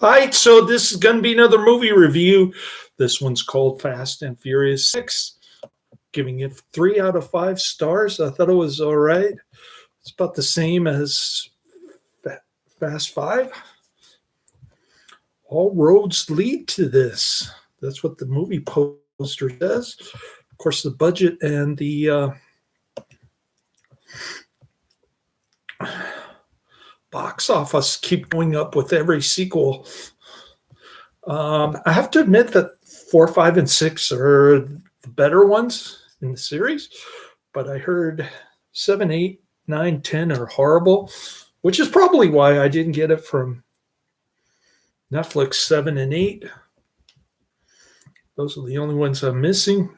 All right, so this is going to be another movie review. This one's called Fast and Furious 6, giving it 3 out of 5 stars. I thought it was all right. It's about the same as Fast 5. All roads lead to this. That's what the movie poster says. Of course, the budget and the box office keep going up with every sequel. I have to admit that 4, 5, and 6 are the better ones in the series, but I heard 7, 8, 9, 10 are horrible, which is probably why I didn't get it from Netflix. 7 and 8. Those are the only ones I'm missing.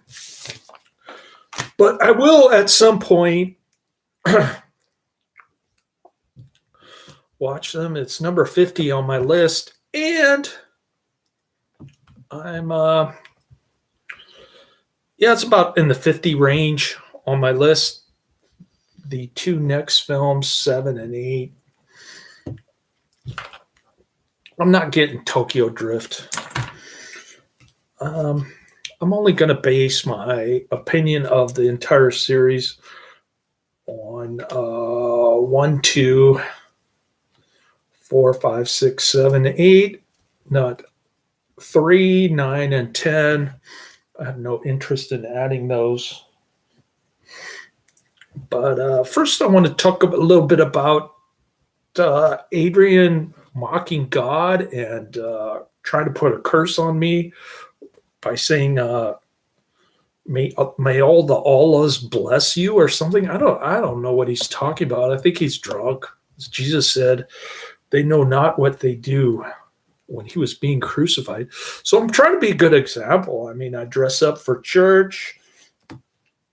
But I will at some point watch them. It's number 50 on my list, and I'm it's about in the 50 range on my list. The 2 next films, 7 and 8. I'm not getting Tokyo Drift. I'm only going to base my opinion of the entire series on 1, 2, 4, 5, 6, 7, 8, not 3, 9, and 10. I have no interest in adding those. But first, I want to talk a little bit about Adrian mocking God and trying to put a curse on me by saying, "May all the Allahs bless you" or something. I don't know what he's talking about. I think he's drunk. As Jesus said, "They know not what they do," when he was being crucified. So I'm trying to be a good example. I mean, I dress up for church.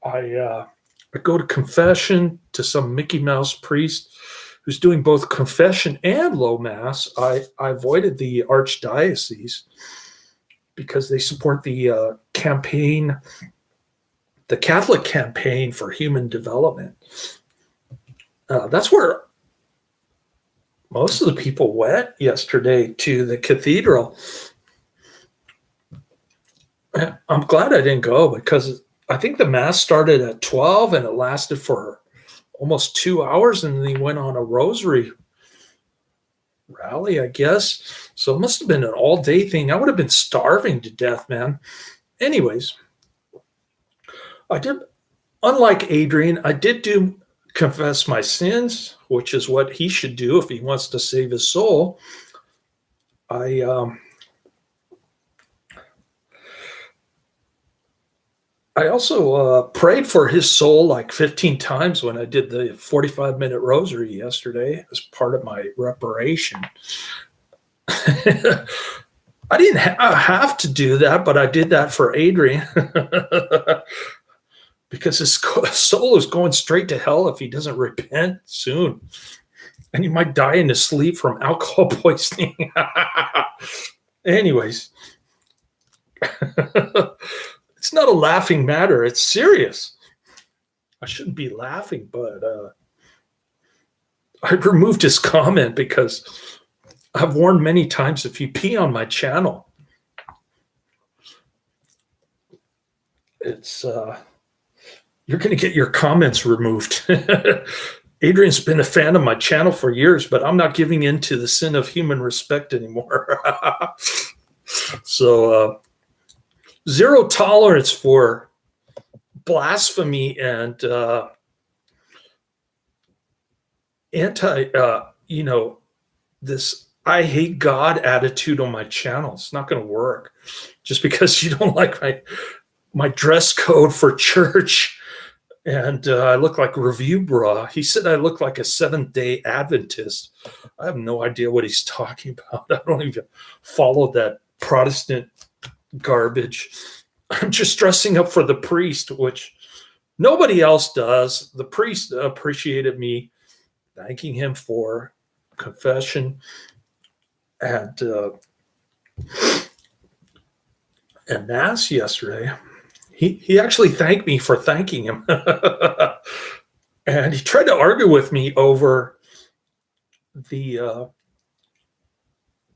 I go to confession to some Mickey Mouse priest who's doing both confession and low mass. I avoided the archdiocese because they support the campaign, the Catholic campaign for human development. That's where most of the people went yesterday, to the cathedral. I'm glad I didn't go, because I think the mass started at 12 and it lasted for almost 2 hours, and then he went on a rosary rally, I guess. So it must have been an all-day thing. I would have been starving to death, man. Anyways, unlike Adrian, I did confess my sins, which is what he should do if he wants to save his soul. I also prayed for his soul like 15 times when I did the 45-minute rosary yesterday as part of my reparation. I didn't have to do that, but I did that for Adrian because his soul is going straight to hell if he doesn't repent soon. And he might die in his sleep from alcohol poisoning. Anyways, it's not a laughing matter. It's serious. I shouldn't be laughing, but I removed his comment because I've warned many times, if you pee on my channel, it's you're going to get your comments removed. Adrian's been a fan of my channel for years, but I'm not giving in to the sin of human respect anymore. So zero tolerance for blasphemy and this I hate God attitude on my channel. It's not going to work. Just because you don't like my dress code for church, and I look like review bra. He said I look like a Seventh-day Adventist. I have no idea what he's talking about. I don't even follow that Protestant garbage. I'm just dressing up for the priest, which nobody else does. The priest appreciated me thanking him for confession and mass yesterday. He actually thanked me for thanking him. And he tried to argue with me over the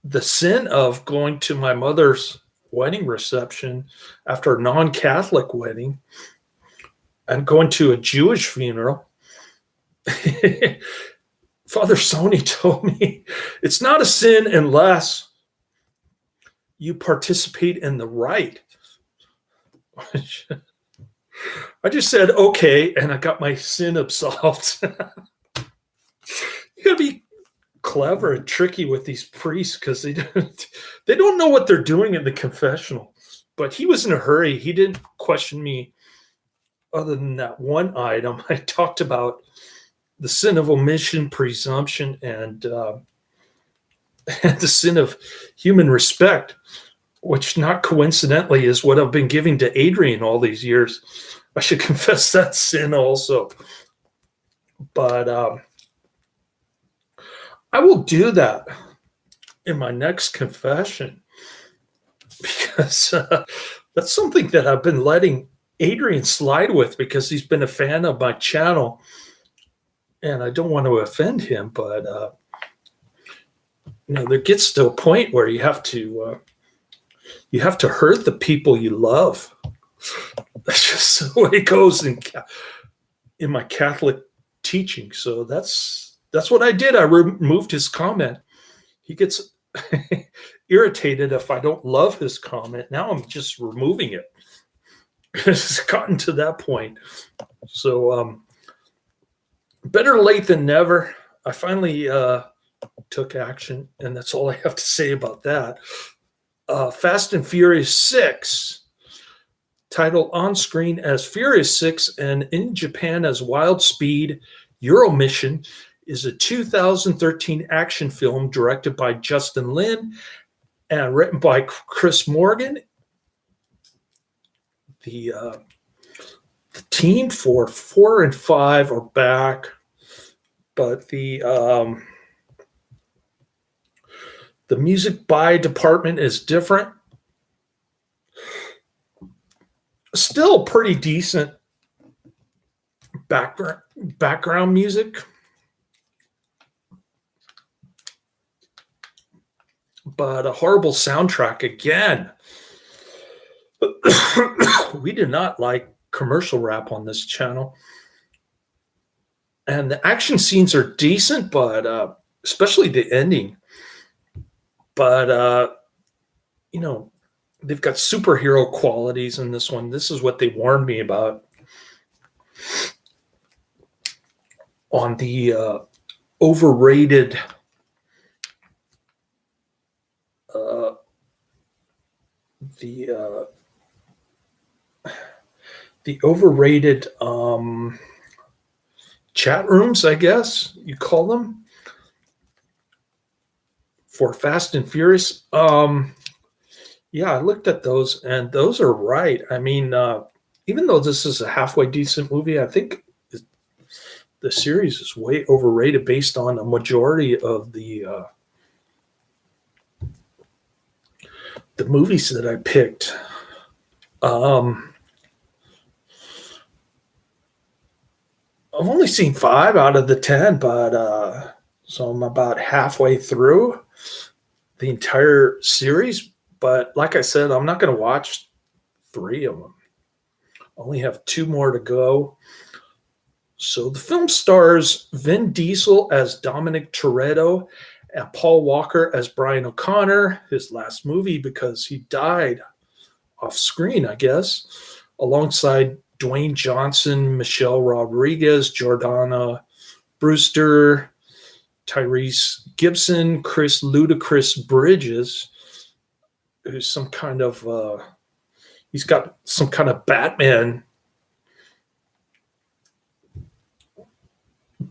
the sin of going to my mother's wedding reception after a non-Catholic wedding and going to a Jewish funeral. Father Sony told me it's not a sin unless you participate in the rite. I just said, okay, and I got my sin absolved. You gotta be clever and tricky with these priests because they don't know what they're doing in the confessional. But he was in a hurry. He didn't question me other than that one item. I talked about the sin of omission, presumption, and the sin of human respect, which not coincidentally is what I've been giving to Adrian all these years. I should confess that sin also. But I will do that in my next confession because that's something that I've been letting Adrian slide with because he's been a fan of my channel. And I don't want to offend him, but there gets to a point where you have to hurt the people you love. That's just the way it goes in my Catholic teaching. So that's what I did. I removed his comment. He gets irritated if I don't love his comment. Now I'm just removing it. It's gotten to that point. So better late than never. I finally took action, and that's all I have to say about that. Fast and Furious 6, titled on screen as Furious 6 and in Japan as Wild Speed Euro Mission, is a 2013 action film directed by Justin Lin and written by Chris Morgan. The team for 4 and 5 are back, but the music by department is different. Still pretty decent background music, but a horrible soundtrack again. We do not like commercial rap on this channel. And the action scenes are decent, but especially the ending. But, they've got superhero qualities in this one. This is what they warned me about on the overrated the overrated chat rooms, I guess you call them, for Fast and Furious. Yeah, I looked at those, and those are right. I mean, even though this is a halfway decent movie, I think the series is way overrated based on a majority of the movies that I picked. I've only seen 5 out of the 10, but so I'm about halfway through the entire series. But like I said, I'm not going to watch 3 of them. I only have 2 more to go. So the film stars Vin Diesel as Dominic Toretto and Paul Walker as Brian O'Connor, his last movie because he died off screen, I guess, alongside Dwayne Johnson, Michelle Rodriguez, Jordana, Brewster, Tyrese Gibson, Chris Ludacris Bridges, who's some kind of he's got some kind of Batman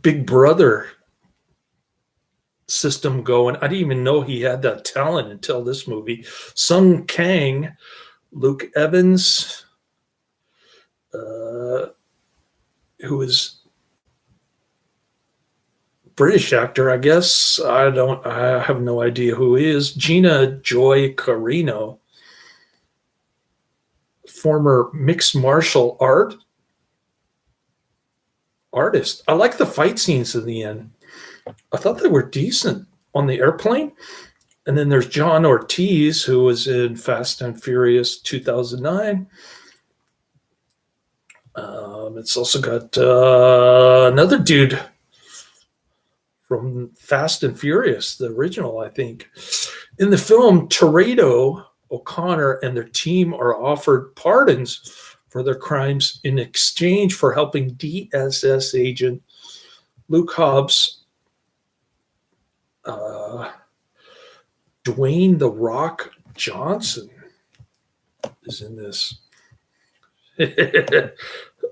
Big Brother system going. I didn't even know he had that talent until this movie. Sung Kang, Luke Evans, who is British actor, I guess. I have no idea who he is. Gina Joy Carino, former mixed martial artist. I like the fight scenes in the end. I thought they were decent on the airplane. And then there's John Ortiz, who was in Fast and Furious 2009. It's also got another dude from Fast and Furious, the original, I think. In the film, Toretto, O'Connor, and their team are offered pardons for their crimes in exchange for helping DSS agent Luke Hobbs, Dwayne "The Rock" Johnson is in this.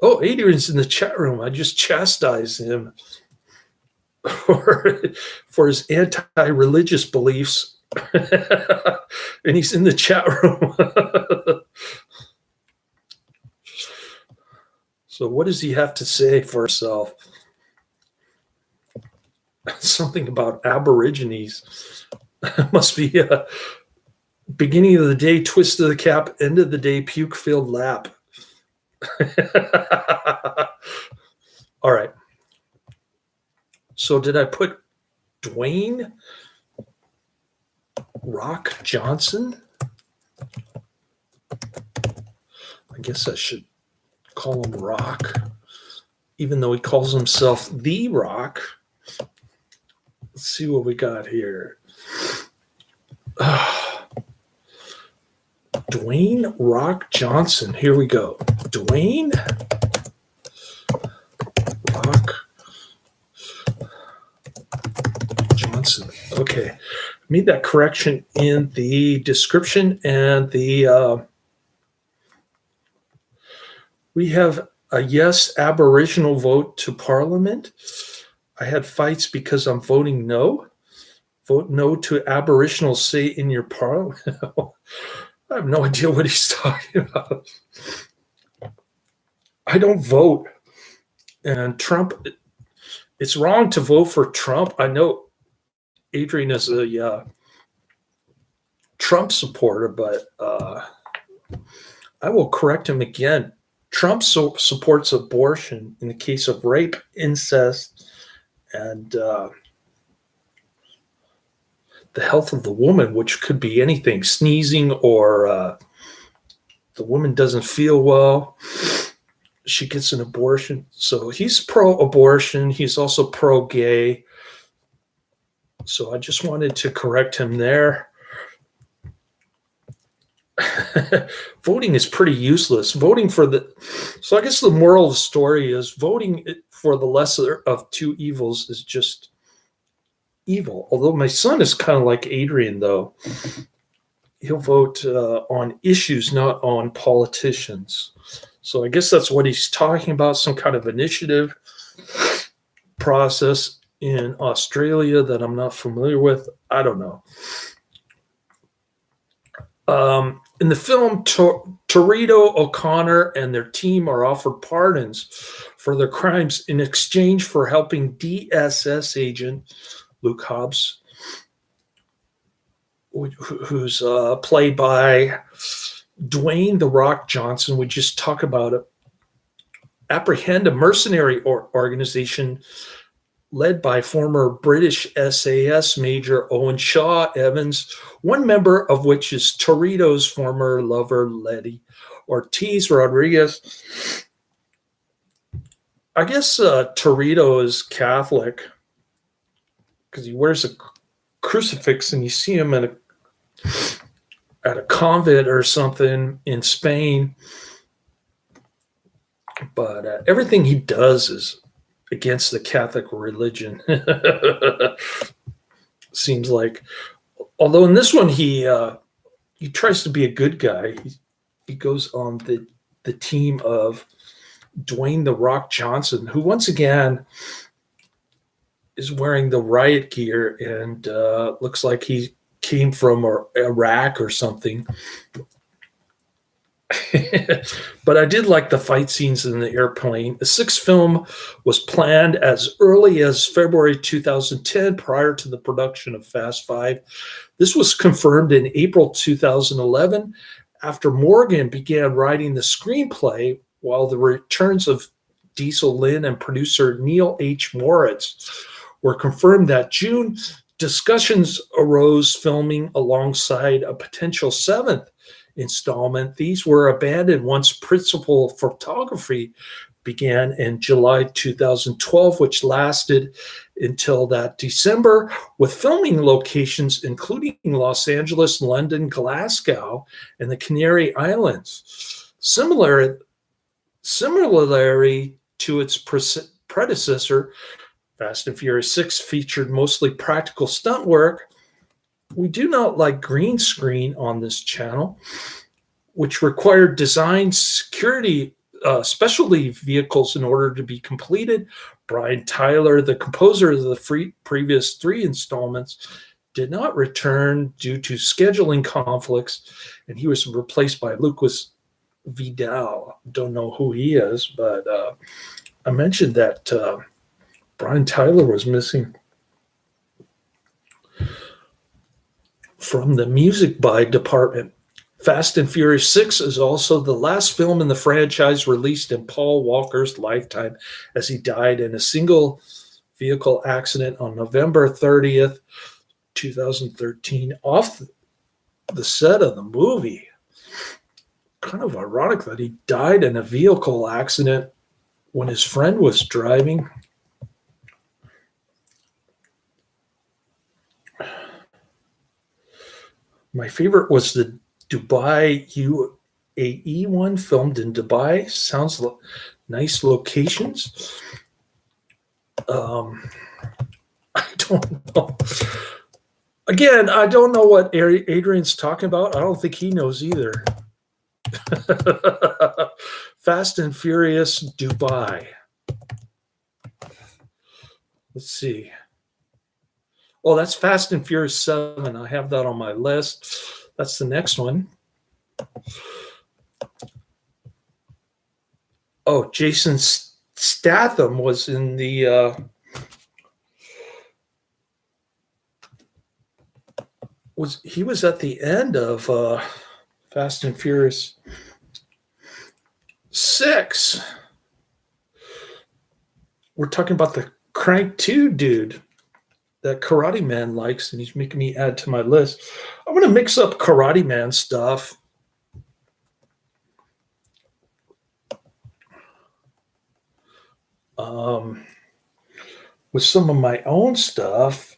Oh, Adrian's in the chat room. I just chastised him for his anti-religious beliefs. And he's in the chat room. So what does he have to say for himself? Something about Aborigines. Must be beginning of the day, twist of the cap, end of the day, puke-filled lap. All right. So did I put Dwayne Rock Johnson? I guess I should call him Rock, even though he calls himself The Rock. Let's see what we got here. Dwayne Rock Johnson. Here we go. Dwayne Rock Johnson. Okay. Made that correction in the description, and the we have a yes Aboriginal vote to Parliament. I had fights because I'm voting no. Vote no to Aboriginal say in your Parliament. I have no idea what he's talking about. I don't vote. And Trump, it's wrong to vote for Trump. I know Adrian is a Trump supporter, but I will correct him again. Trump supports abortion in the case of rape, incest, and the health of the woman, which could be anything, sneezing, or the woman doesn't feel well, she gets an abortion. So he's pro-abortion. He's also pro-gay. So I just wanted to correct him there. Voting is pretty useless. Voting for so I guess the moral of the story is voting for the lesser of two evils is just evil. Although my son is kind of like Adrian, though. He'll vote on issues, not on politicians. So I guess that's what he's talking about, some kind of initiative process in Australia that I'm not familiar with. I don't know. In the film, Toretto, O'Connor, and their team are offered pardons for their crimes in exchange for helping DSS agent Luke Hobbs, who's played by Dwayne "The Rock" Johnson. We just talked about it. Apprehend a mercenary organization led by former British SAS Major Owen Shaw Evans, one member of which is Toretto's former lover, Letty Ortiz Rodriguez. I guess Toretto is Catholic because he wears a crucifix, and you see him at a convent or something in Spain. But everything he does is against the Catholic religion. Seems like, although in this one he tries to be a good guy. He goes on the team of Dwayne "The Rock" Johnson, who once again is wearing the riot gear and looks like he came from Iraq or something. But I did like the fight scenes in the airplane. The sixth film was planned as early as February 2010, prior to the production of Fast Five. This was confirmed in April 2011 after Morgan began writing the screenplay, while the returns of Diesel Lynn and producer Neal H. Moritz were confirmed that June Discussions arose filming alongside a potential seventh installment. These were abandoned once principal photography began in July 2012, which lasted until that December, with filming locations including Los Angeles, London, Glasgow, and the Canary Islands. Similarly to its predecessor, Fast and Furious 6 featured mostly practical stunt work. We do not like green screen on this channel, which required design security specialty vehicles in order to be completed. Brian Tyler, the composer of the previous 3 installments, did not return due to scheduling conflicts, and he was replaced by Lucas Vidal. Don't know who he is, but I mentioned that Brian Tyler was missing from the music by department. Fast and Furious 6 is also the last film in the franchise released in Paul Walker's lifetime, as he died in a single vehicle accident on November 30th, 2013, off the set of the movie. Kind of ironic that he died in a vehicle accident when his friend was driving. My favorite was the Dubai UAE one, filmed in Dubai. Sounds like nice locations. I don't know. Again, I don't know what Adrian's talking about. I don't think he knows either. Fast and Furious Dubai. Let's see. Oh, that's Fast and Furious 7. I have that on my list. That's the next one. Oh, Jason Statham was in the he was at the end of Fast and Furious 6. We're talking about the Crank 2 dude that Karate Man likes, and he's making me add to my list. I'm going to mix up Karate Man stuff. With some of my own stuff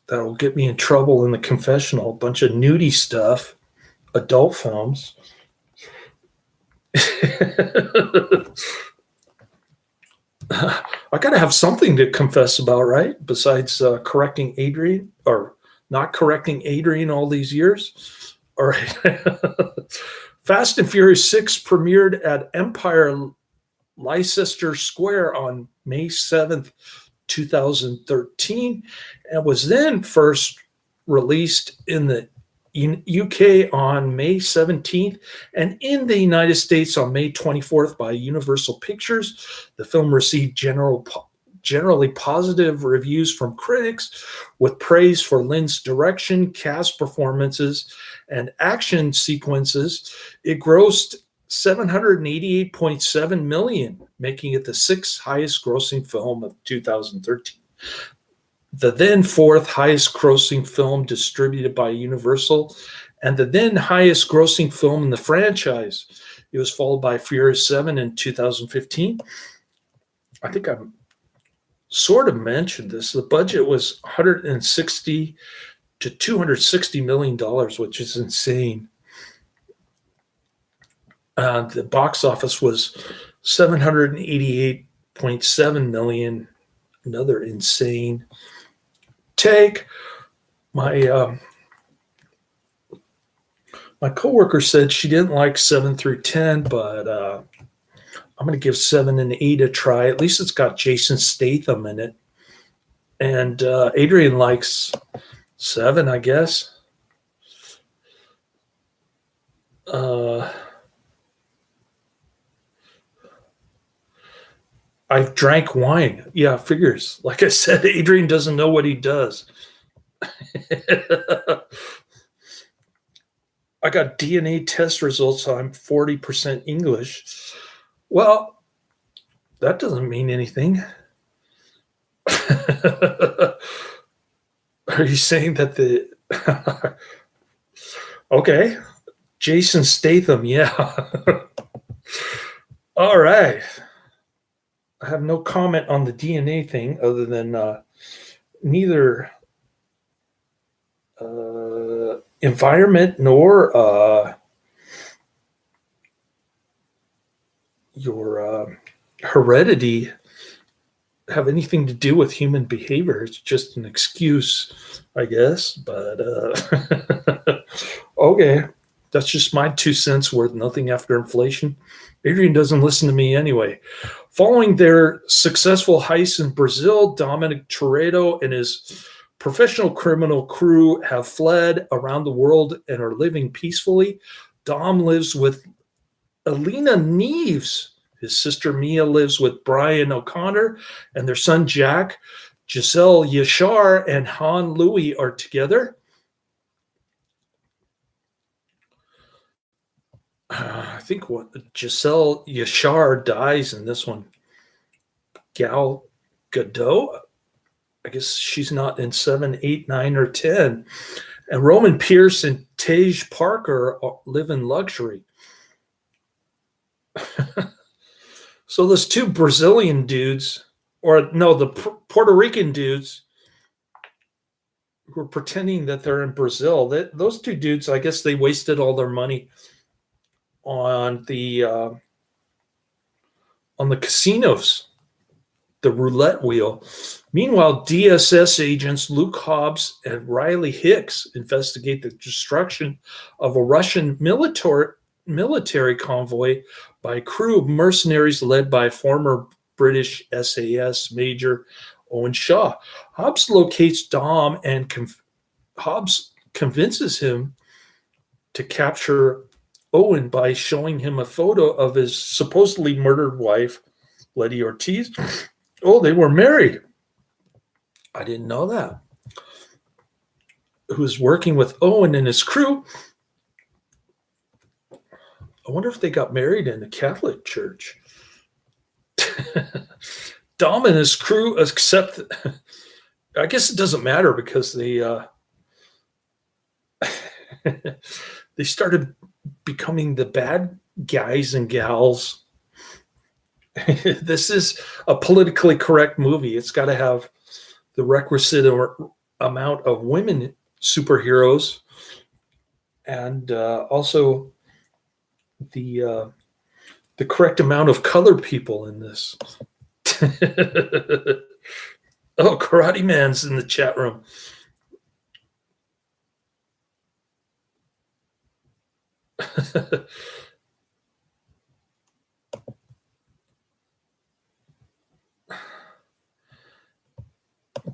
that will get me in trouble in the confessional, a bunch of nudie stuff, adult films. I got to have something to confess about, right? Besides correcting Adrian, or not correcting Adrian all these years. All right. Fast and Furious 6 premiered at Empire Leicester Square on May 7th, 2013, and was then first released in the UK on May 17th and in the United States on May 24th by Universal Pictures. The film received generally positive reviews from critics, with praise for Lynn's direction, cast performances, and action sequences. It grossed $788.7 million, making it the 6th highest grossing film of 2013. The then 4th highest grossing film distributed by Universal, and the then highest grossing film in the franchise. It was followed by Furious 7 in 2015. I think I sort of mentioned this. The budget was $160 to $260 million, which is insane. The box office was $788.7 million. Another insane take. My coworker said she didn't like 7 through 10, but I'm going to give 7 and 8 a try. At least it's got Jason Statham in it. And Adrian likes 7, I guess. I've drank wine. Yeah, figures. Like I said, Adrian doesn't know what he does. I got DNA test results, so I'm 40% English. Well, that doesn't mean anything. Are you saying that the okay, Jason Statham? Yeah. All right. I have no comment on the DNA thing other than neither environment nor your heredity have anything to do with human behavior. It's just an excuse, I guess. But okay, that's just my 2 cents worth. Nothing after inflation. Adrian doesn't listen to me anyway. Following their successful heist in Brazil, Dominic Toretto and his professional criminal crew have fled around the world and are living peacefully. Dom lives with Alina Neves. His sister Mia lives with Brian O'Connor, and their son Jack. Giselle Yashar and Han Louis are together. I think what Giselle Yashar dies in this one. Gal Gadot. I guess she's not in 7, 8, 9, or 10. And Roman Pierce and Tej Parker live in luxury. So those two Brazilian dudes, or no, the Puerto Rican dudes who are pretending that they're in Brazil, those two dudes, I guess they wasted all their money on the casinos, the roulette wheel. Meanwhile, DSS agents Luke Hobbs and Riley Hicks investigate the destruction of a Russian military convoy by a crew of mercenaries led by former British SAS Major Owen Shaw. Hobbs locates Dom and Hobbs convinces him to capture Owen by showing him a photo of his supposedly murdered wife, Letty Ortiz. Oh, they were married. I didn't know that. Who's working with Owen and his crew. I wonder if they got married in a Catholic church. Dom and his crew accept. I guess it doesn't matter because they they started becoming the bad guys and gals. This is a politically correct movie. It's got to have the requisite amount of women superheroes and also the correct amount of colored people in this. Oh, Karate Man's in the chat room.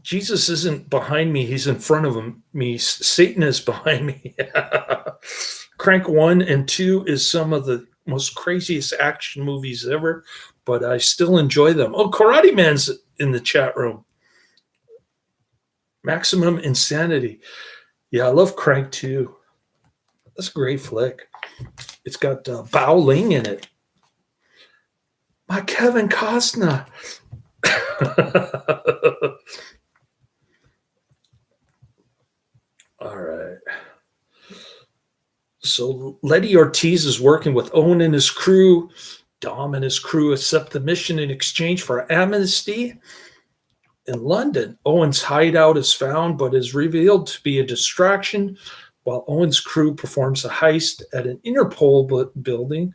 Jesus isn't behind me. He's in front of me. Satan is behind me. Crank 1 and 2 is some of the most craziest action movies ever, but I still enjoy them. Oh, Karate Man's in the chat room. Maximum Insanity. Yeah, I love Crank 2. That's a great flick. It's got Bao Ling in it. My Kevin Costner. All right. So Letty Ortiz is working with Owen and his crew. Dom and his crew accept the mission in exchange for amnesty. In London, Owen's hideout is found but is revealed to be a distraction while Owen's crew performs a heist at an Interpol building.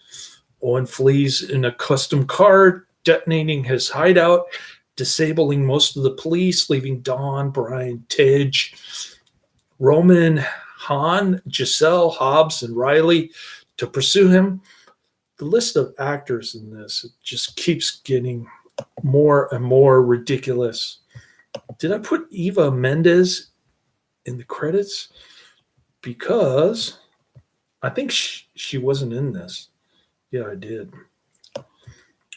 Owen flees in a custom car, detonating his hideout, disabling most of the police, leaving Don, Brian, Tej, Roman, Han, Giselle, Hobbs, and Riley to pursue him. The list of actors in this just keeps getting more and more ridiculous. Did I put Eva Mendes in the credits? Because I think she wasn't in this. Yeah, I did.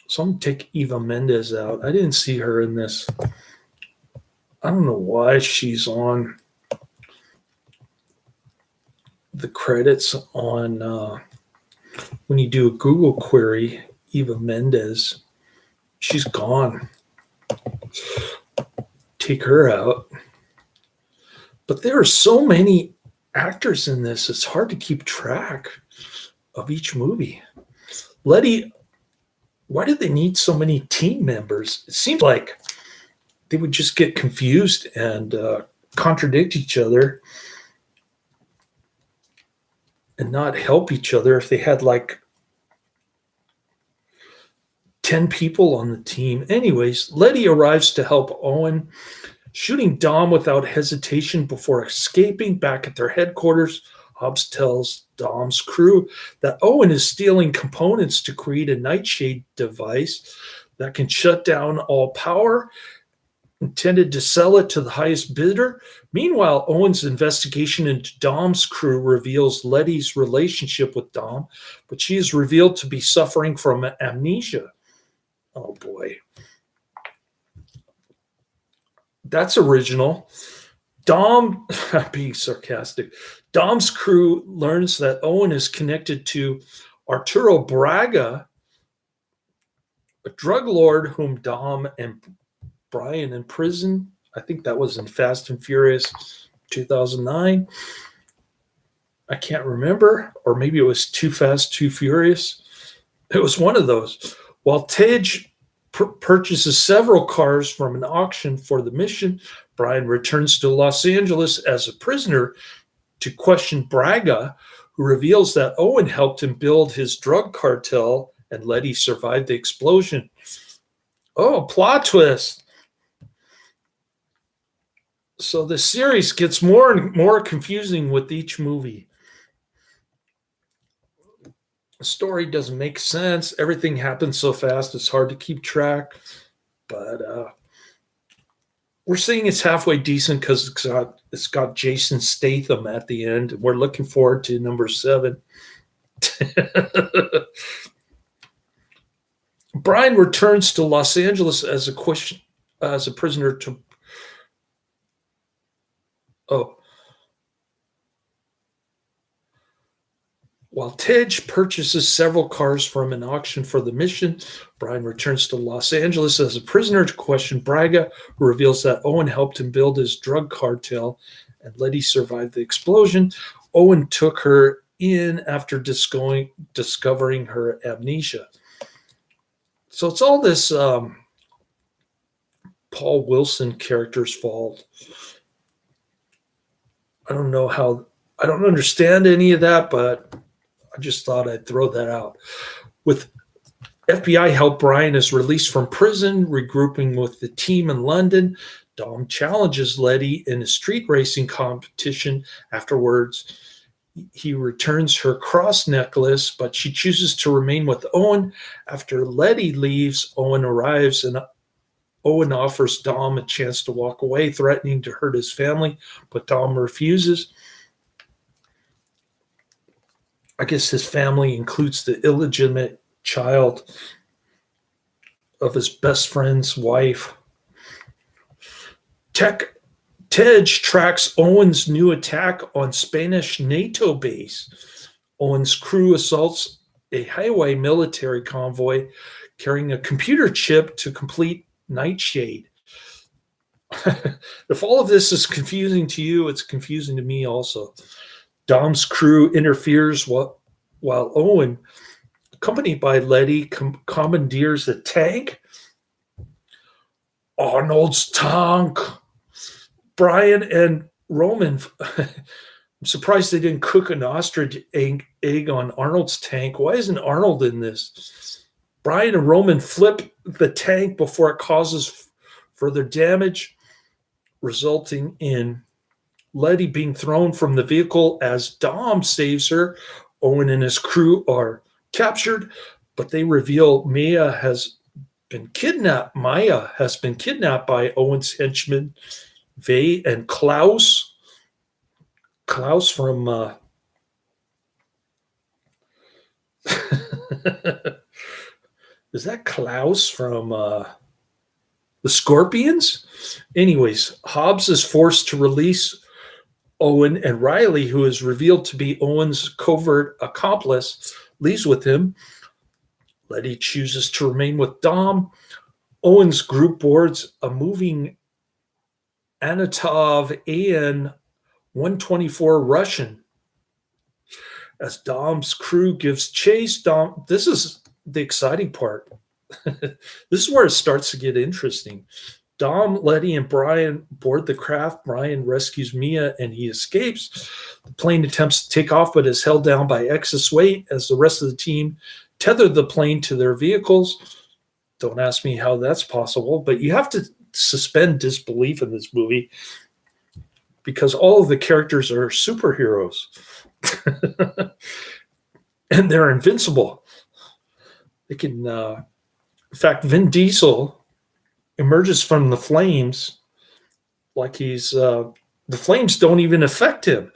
So I'm going to take Eva Mendes out. I didn't see her in this. I don't know why she's on the credits on when you do a Google query, Eva Mendes. She's gone. Take her out. But there are so many actors in this, it's hard to keep track of each movie. Letty, why do they need so many team members? It seems like they would just get confused and contradict each other and not help each other if they had like 10 people on the team. Anyways, Letty arrives to help Owen, shooting Dom without hesitation before escaping. Back at their headquarters, Hobbs tells Dom's crew that Owen is stealing components to create a nightshade device that can shut down all power, intended to sell it to the highest bidder. Meanwhile, Owen's investigation into Dom's crew reveals Letty's relationship with Dom, but she is revealed to be suffering from amnesia. Oh boy. That's original. Dom, being sarcastic, Dom's crew learns that Owen is connected to Arturo Braga, a drug lord whom Dom and Brian in prison. I think that was in Fast and Furious 2009. I can't remember, or maybe it was Too Fast, Too Furious. It was one of those. While Tej purchases several cars from an auction for the mission, Brian returns to Los Angeles as a prisoner to question Braga, who reveals that Owen helped him build his drug cartel and Letty survived the explosion. Oh, plot twist. So the series gets more and more confusing with each movie. The story doesn't make sense. Everything happens so fast, it's hard to keep track. But we're saying it's halfway decent because it's got Jason Statham at the end. We're looking forward to number 7. Brian returns to Los Angeles as a prisoner to. While Tej purchases several cars from an auction for the mission, Brian returns to Los Angeles as a prisoner to question Braga, who reveals that Owen helped him build his drug cartel and Letty survived the explosion. Owen took her in after discovering her amnesia. So it's all this Paul Wilson character's fault. I don't understand any of that, but I just thought I'd throw that out. With FBI help, Brian is released from prison, regrouping with the team in London. Dom challenges Letty in a street racing competition. Afterwards, he returns her cross necklace, but she chooses to remain with Owen. After Letty leaves, Owen arrives and Owen offers Dom a chance to walk away, threatening to hurt his family, but Dom refuses. I guess his family includes the illegitimate child of his best friend's wife. Tej tracks Owen's new attack on Spanish NATO base. Owen's crew assaults a highway military convoy carrying a computer chip to complete Nightshade. If all of this is confusing to you, it's confusing to me also. Dom's crew interferes while Owen, accompanied by Letty, commandeers a tank. Arnold's tank. Brian and Roman, I'm surprised they didn't cook an ostrich egg on Arnold's tank. Why isn't Arnold in this? Brian and Roman flip the tank before it causes further damage, resulting in Letty being thrown from the vehicle as Dom saves her. Owen and his crew are captured, but they reveal Maya has been kidnapped by Owen's henchmen, Vay and Klaus. Klaus from is that Klaus from the Scorpions? Anyways, Hobbs is forced to release Owen, and Riley, who is revealed to be Owen's covert accomplice, leaves with him. Letty chooses to remain with Dom. Owen's group boards a moving Anatov An 124 Russian. As Dom's crew gives chase, this is the exciting part. This is where it starts to get interesting. Dom, Letty, and Brian board the craft. Brian rescues Mia and he escapes. The plane attempts to take off but is held down by excess weight as the rest of the team tether the plane to their vehicles. Don't ask me how that's possible, but you have to suspend disbelief in this movie because all of the characters are superheroes. And they're invincible. They can, in fact, Vin Diesel emerges from the flames like the flames don't even affect him.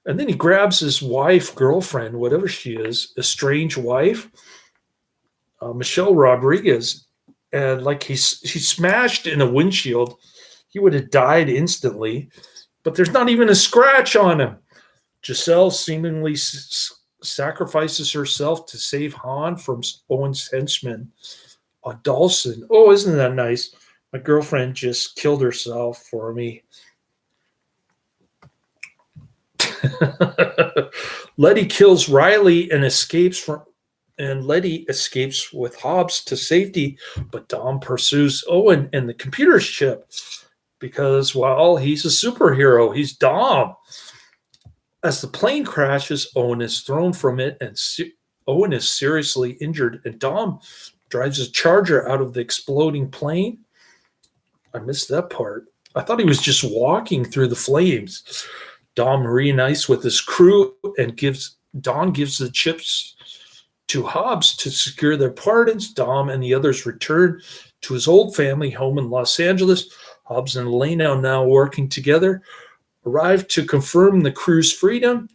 And then he grabs his wife, girlfriend, whatever she is, estranged wife, Michelle Rodriguez, and like he's smashed in a windshield. He would have died instantly, but there's not even a scratch on him. Giselle seemingly sacrifices herself to save Han from Owen's henchmen. Dawson. Oh, isn't that nice? My girlfriend just killed herself for me. Letty kills Riley and Letty escapes with Hobbs to safety, but Dom pursues Owen and the computer chip because, well, he's a superhero. He's Dom. As the plane crashes, Owen is thrown from it, and Owen is seriously injured, and Dom drives a Charger out of the exploding plane. I missed that part. I thought he was just walking through the flames. Dom reunites with his crew and Don gives the chips to Hobbs to secure their pardons. Dom and the others return to his old family home in Los Angeles. Hobbs and Elena are now working together. Arrive to confirm the crew's freedom.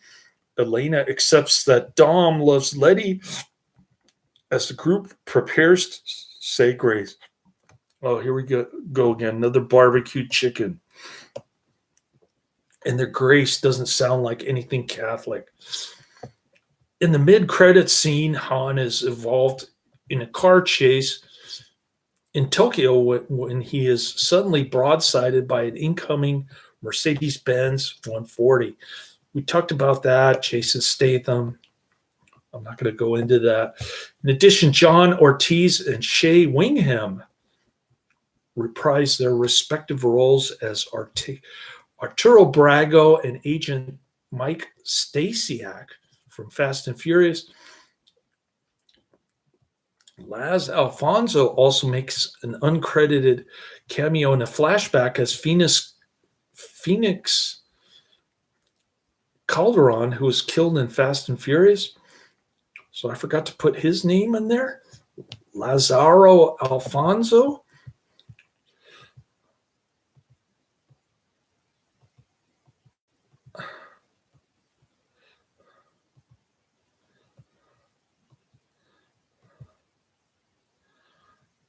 Elena accepts that Dom loves Letty as the group prepares to say grace. Oh, here we go again. Another barbecued chicken. And their grace doesn't sound like anything Catholic. In the mid-credits scene, Han is involved in a car chase in Tokyo when he is suddenly broadsided by an incoming Mercedes-Benz 140. We talked about that, Jason Statham. I'm not going to go into that. In addition, John Ortiz and Shea Whigham reprise their respective roles as Arturo Brago and Agent Mike Stasiak from Fast and Furious. Laz Alfonso also makes an uncredited cameo in a flashback as Phoenix Calderon, who was killed in Fast and Furious. So I forgot to put his name in there. Lazaro Alfonso.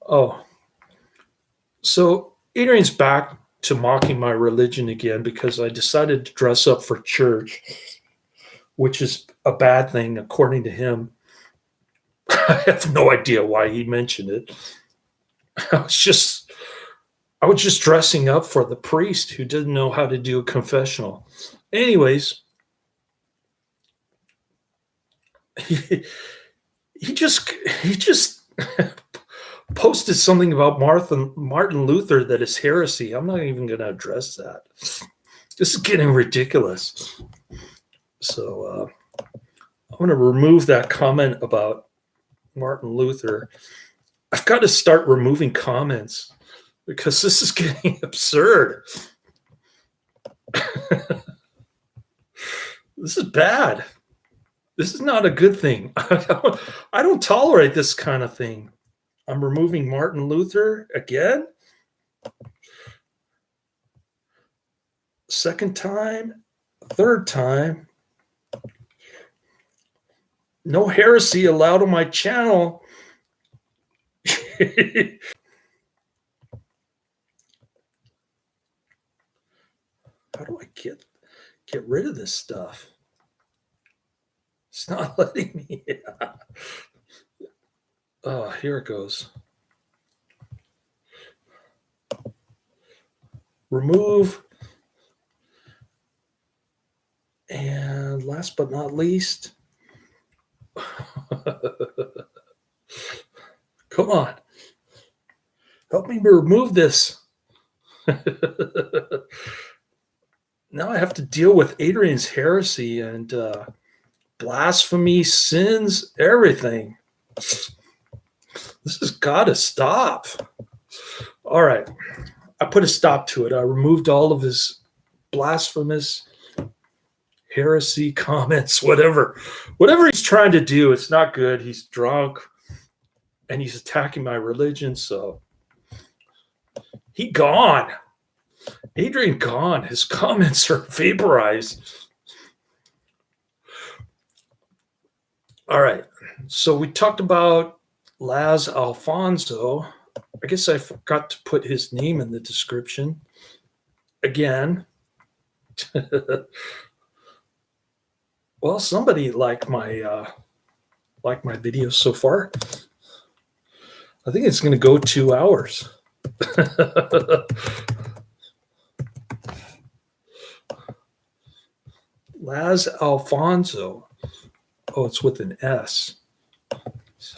Oh, so Adrian's back to mocking my religion again because I decided to dress up for church, which is a bad thing according to him. I have no idea why he mentioned it. I was just dressing up for the priest who didn't know how to do a confessional. Anyways, he just posted something about Martin Luther that is heresy. I'm not even going to address that. This is getting ridiculous. So I'm going to remove that comment about Martin Luther. I've got to start removing comments because this is getting absurd. This is bad. This is not a good thing. I don't tolerate this kind of thing. I'm removing Martin Luther again. Second time, third time. No heresy allowed on my channel. How do I get rid of this stuff? It's not letting me. Oh, here it goes. Remove. And last but not least, come on, help me remove this. Now I have to deal with Adrian's heresy and blasphemy, sins, everything. This has got to stop. All right. I put a stop to it. I removed all of his blasphemous heresy comments, whatever he's trying to do. It's not good. He's drunk and he's attacking my religion. So he gone. Adrian gone. His comments are vaporized. All right. So we talked about Laz Alfonso. I guess I forgot to put his name in the description. Again. Well, somebody liked my videos so far. I think it's going to go 2 hours. Laz Alfonso. Oh, it's with an S.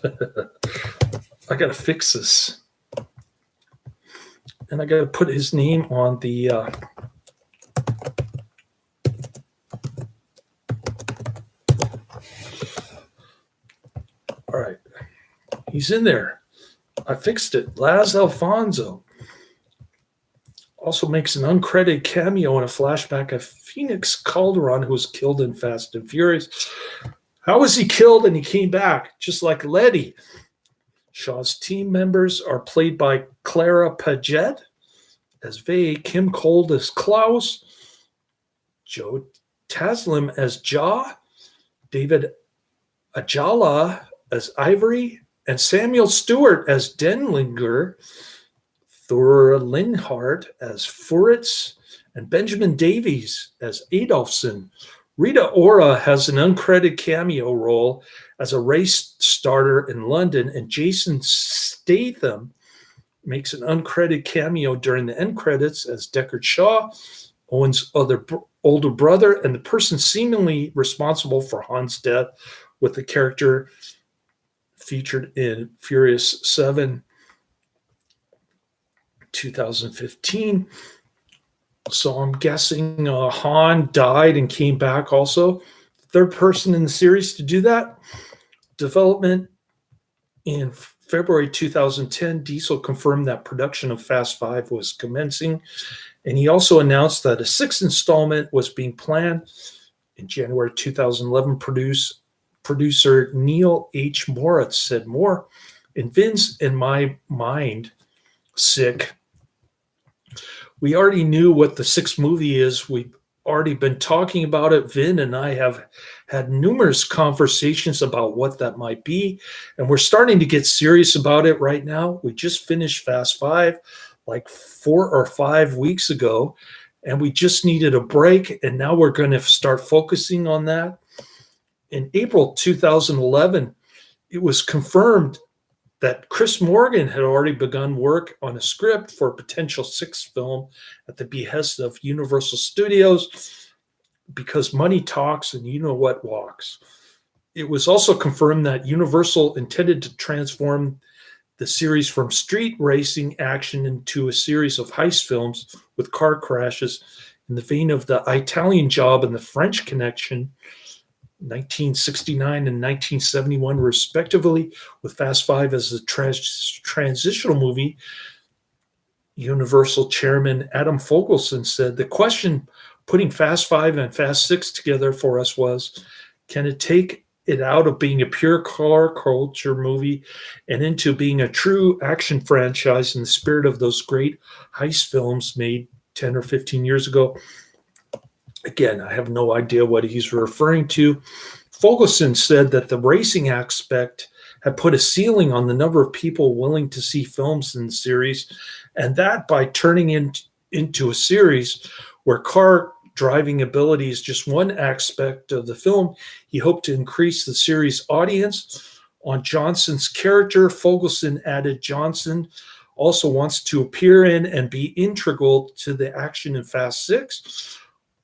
I got to fix this. And I got to put his name on the... all right. He's in there. I fixed it. Laz Alfonso also makes an uncredited cameo in a flashback of Phoenix Calderon, who was killed in Fast and Furious. How was he killed and he came back? Just like Letty. Shaw's team members are played by Clara Paget as Vay, Kim Cold as Klaus, Joe Taslim as Ja, David Ajala as Ivory, and Samuel Stewart as Denlinger, Thor Linhart as Furitz, and Benjamin Davies as Adolfson. Rita Ora has an uncredited cameo role as a race starter in London, and Jason Statham makes an uncredited cameo during the end credits as Deckard Shaw, Owen's older brother, and the person seemingly responsible for Han's death, with the character featured in Furious 7, 2015. So I'm guessing Han died and came back also. Third person in the series to do that. Development in February 2010, Diesel confirmed that production of Fast 5 was commencing. And he also announced that a sixth installment was being planned. In January 2011, producer Neal H. Moritz said more. In Vin's and my mind, sick. We already knew what the sixth movie is. We've already been talking about it. Vin and I have had numerous conversations about what that might be, and we're starting to get serious about it right now. We just finished Fast 5 like 4 or 5 weeks ago, and we just needed a break, and now we're going to start focusing on that. In April 2011, it was confirmed that Chris Morgan had already begun work on a script for a potential sixth film at the behest of Universal Studios, because money talks and you know what walks. It was also confirmed that Universal intended to transform the series from street racing action into a series of heist films with car crashes in the vein of the Italian Job and the French Connection, 1969 and 1971 respectively, with Fast 5 as a transitional movie. Universal chairman Adam Fogelson said, "The question putting Fast 5 and Fast 6 together for us was, can it take it out of being a pure car culture movie and into being a true action franchise in the spirit of those great heist films made 10 or 15 years ago?" Again, I have no idea what he's referring to. Fogelson said that the racing aspect had put a ceiling on the number of people willing to see films in the series, and that by turning into a series where car driving ability is just one aspect of the film, he hoped to increase the series' audience. On Johnson's character, Fogelson added Johnson also wants to appear in and be integral to the action in Fast 6.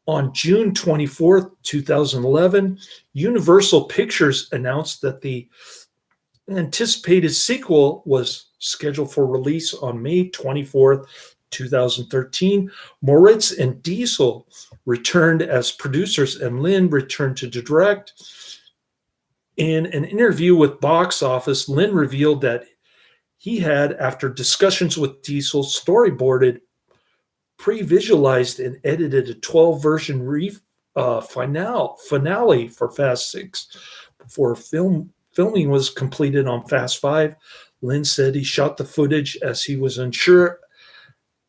On June 24th, 2011, Universal Pictures announced that the anticipated sequel was scheduled for release on May 24th, 2013. Moritz and Diesel returned as producers, and Lin returned to direct. In an interview with Box Office, Lin revealed that he had, after discussions with Diesel, storyboarded, pre-visualized, and edited a 12-version finale for Fast 6 before filming was completed on Fast 5. Lin said he shot the footage as he was unsure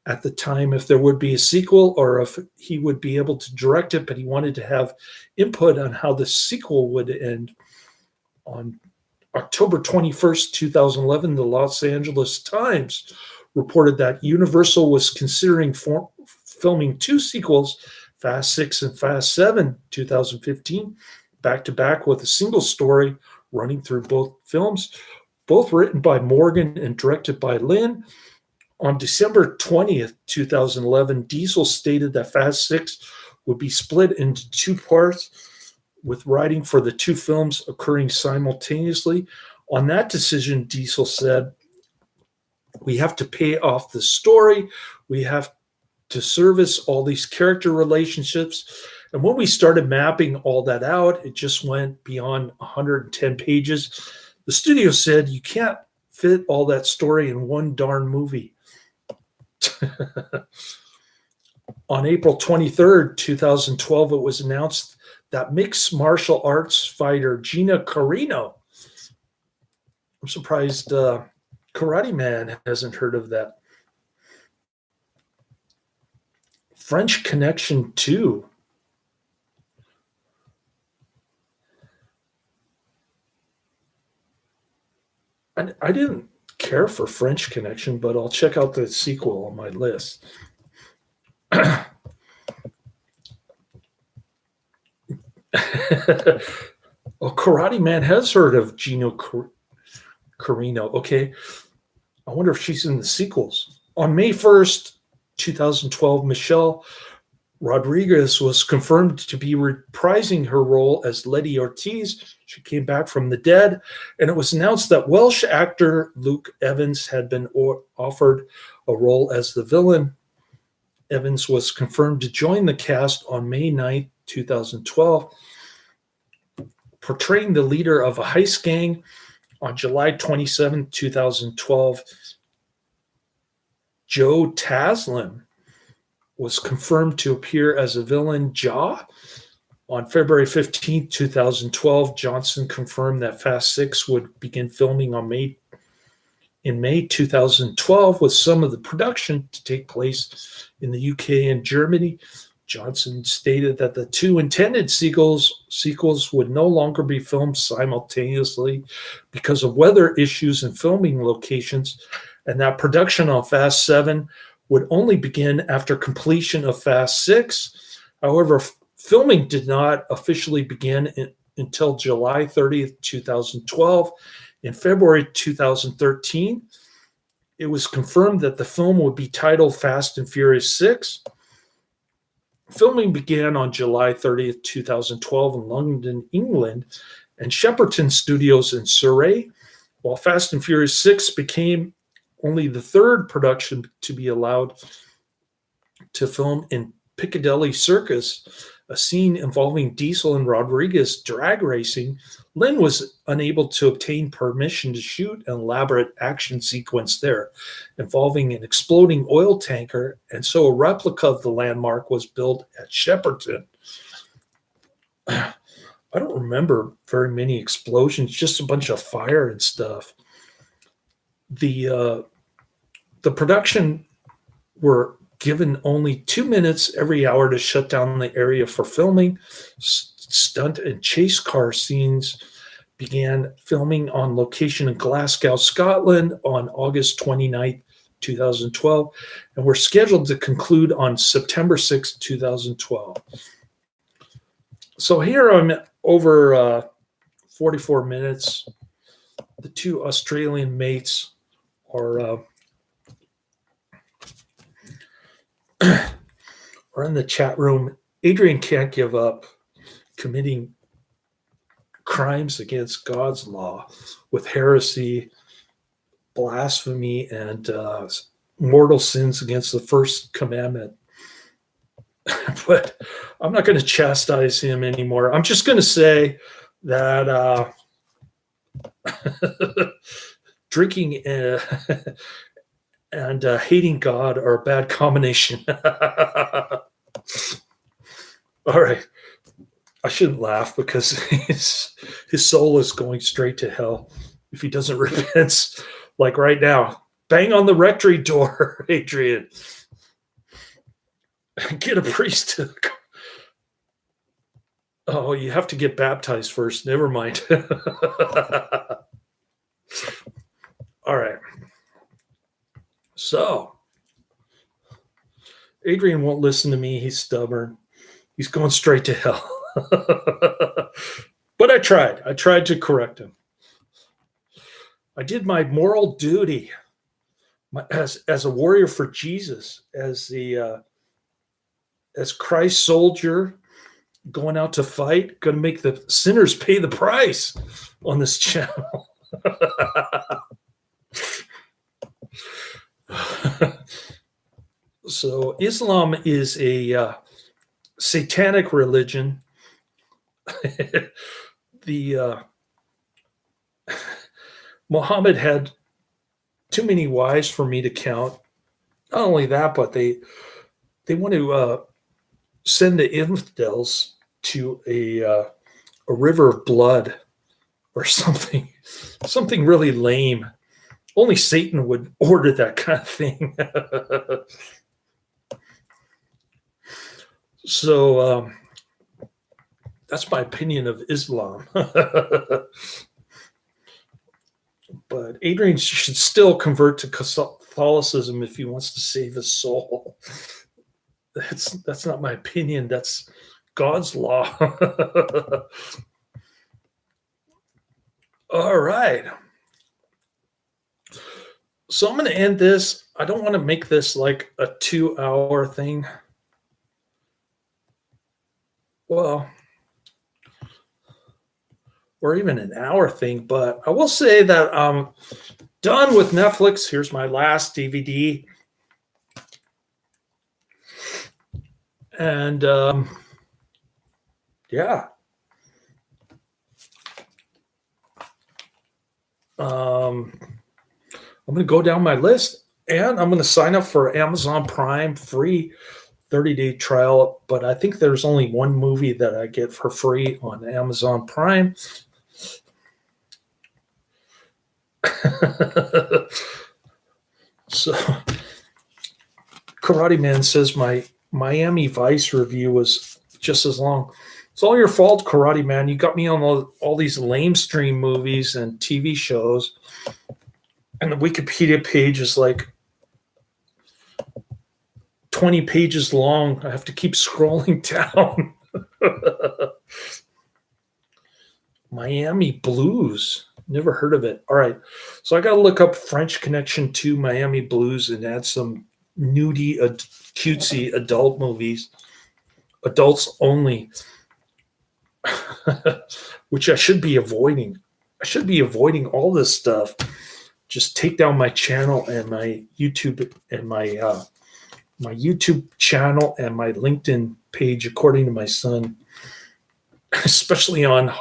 at the time if there would be a sequel or if he would be able to direct it, but he wanted to have input on how the sequel would end. On October 21st, 2011, the Los Angeles Times reported that Universal was considering filming 2 sequels, Fast 6 and Fast 7, 2015, back-to-back with a single story running through both films, both written by Morgan and directed by Lin. On December 20th, 2011, Diesel stated that Fast 6 would be split into 2 parts, with writing for the 2 films occurring simultaneously. On that decision, Diesel said, "We have to pay off the story. We have to service all these character relationships." And when we started mapping all that out, it just went beyond 110 pages. The studio said, "You can't fit all that story in one darn movie." On April 23rd, 2012, it was announced that mixed martial arts fighter Gina Carino, I'm surprised Karate Man hasn't heard of that. French Connection 2. I didn't care for French Connection, but I'll check out the sequel on my list. Well, Karate Man has heard of Gino Carino. Okay. I wonder if she's in the sequels. On May 1st, 2012, Michelle Rodriguez was confirmed to be reprising her role as Letty Ortiz. She came back from the dead, and it was announced that Welsh actor Luke Evans had been offered a role as the villain. Evans was confirmed to join the cast on May 9th, 2012, portraying the leader of a heist gang. On July 27, 2012, Joe Taslim was confirmed to appear as a villain, Jaw. On February 15, 2012, Johnson confirmed that Fast 6 would begin filming in May 2012, with some of the production to take place in the UK and Germany. Johnson stated that the 2 intended sequels would no longer be filmed simultaneously because of weather issues and filming locations, and that production on Fast 7 would only begin after completion of Fast 6. However, filming did not officially begin until July 30th, 2012. In February 2013, it was confirmed that the film would be titled Fast and Furious 6. Filming began on July 30th, 2012 in London, England, and Shepperton Studios in Surrey, while Fast and Furious 6 became only the 3rd production to be allowed to film in Piccadilly Circus, a scene involving Diesel and Rodriguez drag racing. Lin was unable to obtain permission to shoot an elaborate action sequence there involving an exploding oil tanker, and so a replica of the landmark was built at Shepperton. I don't remember very many explosions, just a bunch of fire and stuff. The production were given only 2 minutes every hour to shut down the area for filming. Stunt and chase car scenes began filming on location in Glasgow, Scotland on August 29th, 2012, and were scheduled to conclude on September 6th, 2012. So here I'm over 44 minutes. The 2 Australian mates are in the chat room Adrian can't give up committing crimes against God's law with heresy, blasphemy, and mortal sins against the first commandment. But I'm not going to chastise him anymore. I'm just going to say that drinking and hating God are a bad combination. All right. I shouldn't laugh because his soul is going straight to hell if he doesn't repent. Like right now, bang on the rectory door, Adrian. Get a priest to... Oh, you have to get baptized first. Never mind. All right. So, Adrian won't listen to me. He's stubborn. He's going straight to hell. But I tried. I tried to correct him. I did my moral duty as a warrior for Jesus, as Christ's soldier going out to fight, going to make the sinners pay the price on this channel. So Islam is a satanic religion. Muhammad had too many wives for me to count. Not only that, but they want to send the infidels to a river of blood or something really lame. Only Satan would order that kind of thing. So that's my opinion of Islam. But Adrian should still convert to Catholicism if he wants to save his soul. That's not my opinion. That's God's law. All right. So I'm going to end this. I don't want to make this like a 2-hour thing. Well, or even an hour thing, but I will say that I'm done with Netflix. Here's my last DVD. And yeah. I'm going to go down my list, and I'm going to sign up for Amazon Prime free 30-day trial, but I think there's only one movie that I get for free on Amazon Prime. So Karate Man says my Miami Vice review was just as long. It's all your fault, Karate Man. You got me on all these lamestream movies and TV shows. And the Wikipedia page is like 20 pages long. I have to keep scrolling down. Miami Blues. Never heard of it. All right. So I got to look up French Connection to Miami Blues and add some nudie, cutesy adult movies. Adults only. Which I should be avoiding. I should be avoiding all this stuff. Just take down my channel and my YouTube and my YouTube channel and my LinkedIn page, according to my son, especially on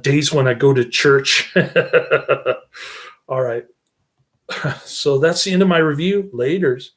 days when I go to church. All right. So that's the end of my review. Laters.